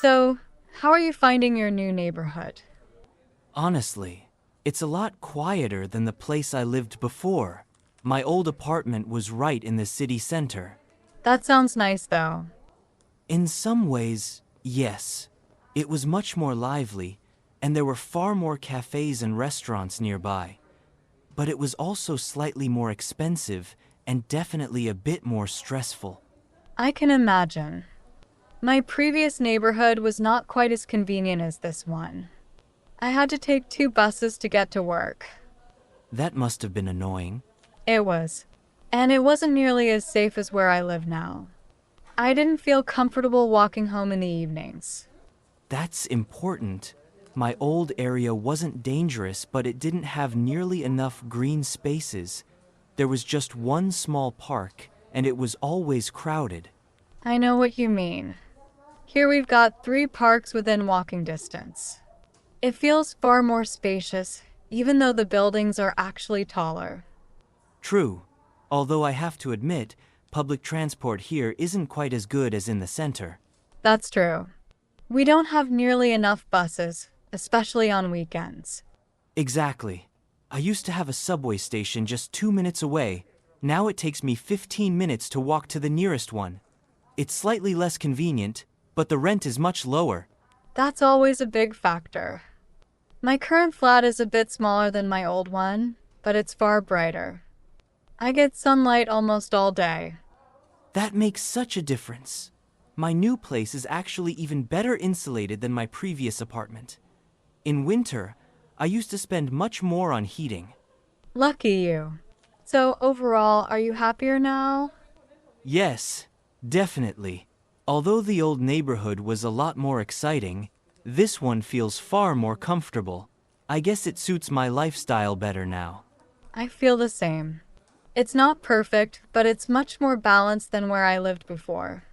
So, how are you finding your new neighborhood? Honestly, it's a lot quieter than the place I lived before. My old apartment was right in the city center. That sounds nice though. In some ways, yes. It was much more lively, and there were far more cafés and restaurants nearby. But it was also slightly more expensive and definitely a bit more stressful. I can imagine. My previous neighborhood was not quite as convenient as this one. I had to take two buses to get to work. That must have been annoying. It was. And it wasn't nearly as safe as where I live now. I didn't feel comfortable walking home in the evenings. That's important. My old area wasn't dangerous, but it didn't have nearly enough green spaces. There was just one small park, and it was always crowded. I know what you mean. Here we've got 3 parks within walking distance. It feels far more spacious, even though the buildings are actually taller. True, although I have to admit, public transport here isn't quite as good as in the center. That's true. We don't have nearly enough buses, especially on weekends. Exactly. I used to have a subway station just 2 minutes away. Now it takes me 15 minutes to walk to the nearest one. It's slightly less convenient, but the rent is much lower. That's always a big factor. My current flat is a bit smaller than my old one, but it's far brighter. I get sunlight almost all day. That makes such a difference. My new place is actually even better insulated than my previous apartment. In winter, I used to spend much more on heating. Lucky you. So overall, are you happier now? Yes, definitely. Although the old neighborhood was a lot more exciting, this one feels far more comfortable. I guess it suits my lifestyle better now. I feel the same. It's not perfect, but it's much more balanced than where I lived before.